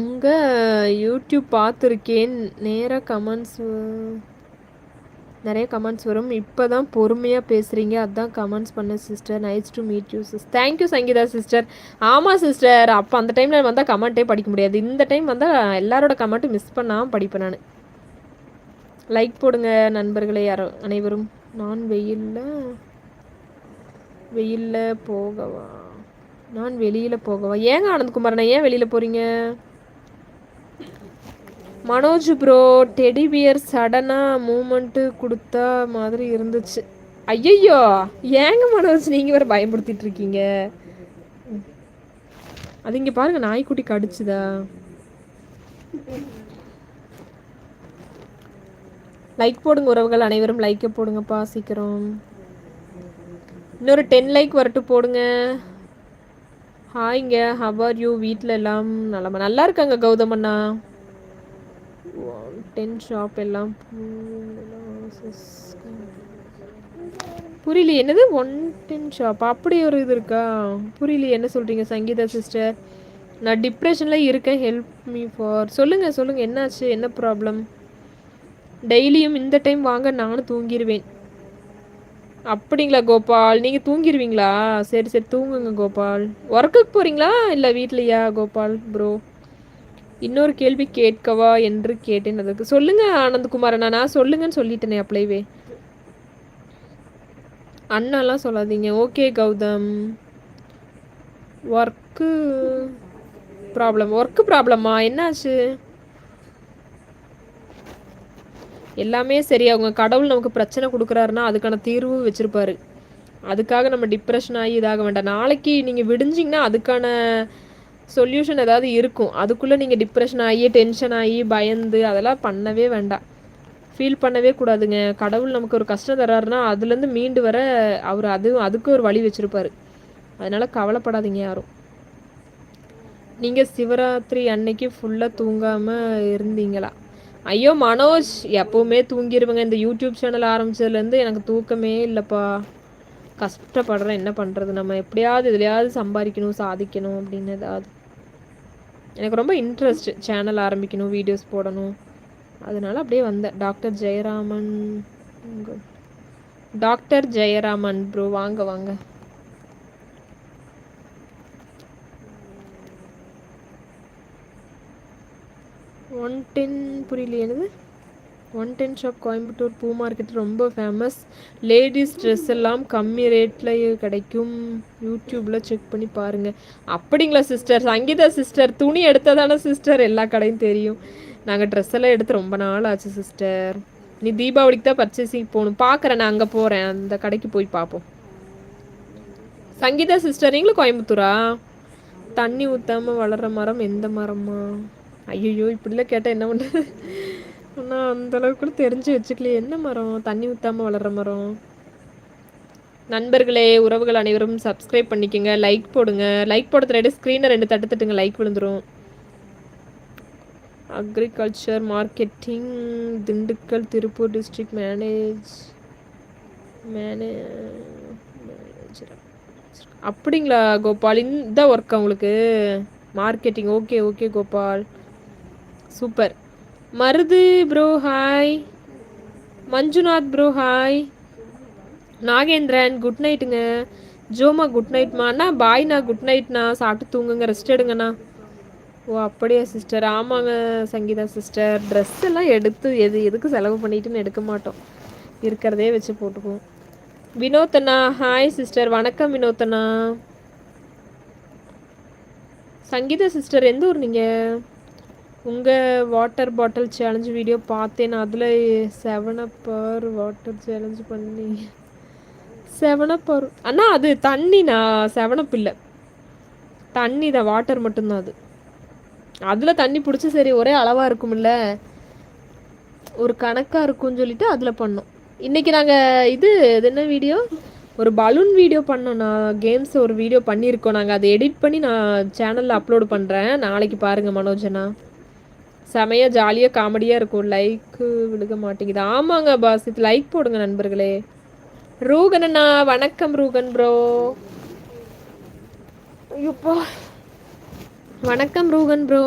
உங்கள் யூடியூப் பார்த்துருக்கேன். நிறைய கமெண்ட்ஸ் வரும். இப்போ தான் பொறுமையாக பேசுகிறீங்க, அதான் கமெண்ட்ஸ் பண்ணேன் sister. Nice to meet you sis. Thank you Sangeetha sister. ஆமாம் சிஸ்டர், அப்போ அந்த டைமில் வந்தால் கமெண்ட்டே படிக்க முடியாது. இந்த டைம் வந்தால் எல்லாரோட கமெண்ட்டும் மிஸ் பண்ணாமல் படிப்பேன் நான். லைக் போடுங்க நண்பர்களே யாரும் அனைவரும். நான் வெயிலில் போகவா? நான் வெளியில் போகவா? ஏங்க ஆனந்த்குமார், நான் ஏன் வெளியில் போகிறீங்க? மனோஜ் ப்ரோ, டெடிபியர் சடனாக மூமெண்ட்டு கொடுத்த மாதிரி இருந்துச்சு. ஐயையோ, ஏங்க மனோஜ் நீங்கள் வேறு பயன்படுத்திட்டு இருக்கீங்க? அது இங்கே பாருங்க, நாய்க்குட்டி கடிச்சுதா? லைக் போடுங்க உறவுகள் அனைவரும், லைக்கை போடுங்கப்பா சீக்கிரம். இன்னொரு 10 லைக் வரட்டும், போடுங்க. ஹாய்ங்க, ஹவ் ஆர் யூ? வீட்டில் எல்லாம் நல்லா இருக்காங்க கௌதம் அண்ணா. 10 ஷாப் எல்லாம் புரியல. என்னது 110 ஷாப்? அப்படி ஒரு இது இருக்கா? புரியல, என்ன சொல்கிறீங்க சங்கீதா சிஸ்டர்? நான் டிப்ரெஷனில் இருக்கேன், ஹெல்ப் மீ ஃபார். சொல்லுங்கள் என்னாச்சு, என்ன ப்ராப்ளம்? டெய்லியும் இந்த டைம் வாங்க, நானும் தூங்கிடுவேன். அப்படிங்களா கோபால், நீங்கள் தூங்கிடுவீங்களா? சரி தூங்குங்க கோபால். ஒர்க்குக்கு போகிறீங்களா இல்லை வீட்லையா கோபால் ப்ரோ? இன்னொரு கேள்வி கேட்கவா என்று கேட்டேன். அதுக்கு சொல்லுங்க ஆனந்த்குமார். நான் சொல்லுங்கன்னு சொல்லிட்டேனே அப்பளைவே. அண்ணாலாம் சொல்லாதீங்க. ஓகே கௌதம். ஒர்க்கு ப்ராப்ளமா? என்னாச்சு? எல்லாமே சரி. அவங்க கடவுள் நமக்கு பிரச்சனை கொடுக்குறாருன்னா அதுக்கான தீர்வு வச்சுருப்பாரு. அதுக்காக நம்ம டிப்ரெஷன் ஆகி இதாக வேண்டாம். நாளைக்கு நீங்கள் விடிஞ்சிங்கன்னா அதுக்கான சொல்யூஷன் ஏதாவது இருக்கும். அதுக்குள்ளே நீங்கள் டிப்ரெஷன் ஆகி டென்ஷன் ஆகி பயந்து அதெல்லாம் பண்ணவே வேண்டாம். ஃபீல் பண்ணவே கூடாதுங்க. கடவுள் நமக்கு ஒரு கஷ்டம் தர்றாருன்னா அதுலேருந்து மீண்டு வர அவர் அதுக்கு ஒரு வழி வச்சுருப்பார். அதனால் கவலைப்படாதீங்க யாரும். நீங்கள் சிவராத்திரி அன்னைக்கு ஃபுல்லாக தூங்காமல் இருந்தீங்களா? ஐயோ மனோஜ், எப்போவுமே தூங்கிடுவேங்க. இந்த யூடியூப் சேனல் ஆரம்பித்ததுலேருந்து எனக்கு தூக்கமே இல்லைப்பா. கஷ்டப்படுறேன், என்ன பண்ணுறது? நம்ம எப்படியாவது எதுலையாவது சம்பாதிக்கணும், சாதிக்கணும் அப்படின்னு ஏதாவது. எனக்கு ரொம்ப இன்ட்ரெஸ்ட் சேனல் ஆரம்பிக்கணும், வீடியோஸ் போடணும். அதனால அப்படியே வந்தேன். டாக்டர் ஜெயராமன் ப்ரோ, வாங்க வாங்க. புரியல என்னது? 110 ஷாப் கோயம்புத்தூர் பூ மார்க்கெட் ரொம்ப ஃபேமஸ். லேடிஸ் ட்ரெஸ் எல்லாம் கம்மி ரேட்டில் கிடைக்கும். யூடியூப்பில் செக் பண்ணி பாருங்கள். அப்படிங்களா சிஸ்டர்? சங்கீதா சிஸ்டர் துணி எடுத்ததானே சிஸ்டர் எல்லா கடையும் தெரியும். நாங்கள் ட்ரெஸ் எல்லாம் எடுத்து ரொம்ப நாள் ஆச்சு சிஸ்டர். நீ தீபாவளிக்கு தான் பர்ச்சேசிங் போகணும். பார்க்குறேன், நான் அங்கே போகிறேன், அந்த கடைக்கு போய் பார்ப்போம். சங்கீதா சிஸ்டர், நீங்களும் கோயம்புத்தூரா? தண்ணி ஊற்றாமல் வளர்கிற மரம் எந்த மரமா? ஐயோ, இப்படிலாம் கேட்டால் என்ன பண்ணுறது? ஆனால் அந்தளவுக்கு கூட தெரிஞ்சு வச்சுக்கலையே. என்ன மரம் தண்ணி ஊற்றாமல் வளர்கிற மரம்? நண்பர்களே, உறவுகள் அனைவரும் சப்ஸ்கிரைப் பண்ணிக்கோங்க, லைக் போடுங்க. லைக் போட தெரியாது, ஸ்க்ரீனை 2 தட்டுங்க, லைக் விழுந்துடும். Agriculture marketing, Dindigul Tiruppur district manager. அப்படிங்களா கோபால்? இந்த ஒர்க்கா உங்களுக்கு marketing? Okay Gopal, super. Marudhu bro hi. Manjunath bro hi. Nagendran good நைட்டுங்க. ஜோமா குட் நைட்மா. அண்ணா பாய்ண்ணா, குட் நைட்ண்ணா. சாப்பிட்டு தூங்குங்க, ரெஸ்ட் எடுங்கண்ணா. ஓ அப்படியா சிஸ்டர்? ஆமாங்க சங்கீதா சிஸ்டர், ட்ரெஸ் எல்லாம் எடுத்து எதுக்கு செலவு பண்ணிட்டுன்னு எடுக்க மாட்டோம், இருக்கிறதே வச்சு போட்டுக்குவோம். வினோத்தண்ணா ஹாய் சிஸ்டர். வணக்கம் வினோத்தண்ணா. சங்கீதா சிஸ்டர் எந்த ஊர் நீங்கள்? உங்கள் வாட்டர் பாட்டில் சேலஞ்சு வீடியோ பார்த்தேன். அதில் 7up வாட்டர் சேலஞ்சு பண்ணி 7up அண்ணா அது தண்ணிண்ணா, 7up இல்லை, தண்ணி தான், வாட்டர் மட்டும்தான் அது. அதில் தண்ணி பிடிச்சி சரி ஒரே அளவாக இருக்கும்ல, ஒரு கணக்காக இருக்கும்னு சொல்லிட்டு அதில் பண்ணோம். இன்றைக்கி நாங்கள் இது என்ன வீடியோ, ஒரு பலூன் வீடியோ பண்ணோம். நான் கேம்ஸ் ஒரு வீடியோ பண்ணியிருக்கோம். நாங்கள் அதை எடிட் பண்ணி நான் சேனலில் அப்லோடு பண்ணுறேன், நாளைக்கு பாருங்கள் மனோஜனா. செமையாக ஜாலியாக காமெடியாக இருக்கும். லைக்கு விழுக மாட்டேங்குது. ஆமாங்க பாஸ், இது லைக் போடுங்க நண்பர்களே. ரூகன் அண்ணா வணக்கம். ரூகன் ப்ரோ, ஐயோப்பா வணக்கம் ரூகன் ப்ரோ.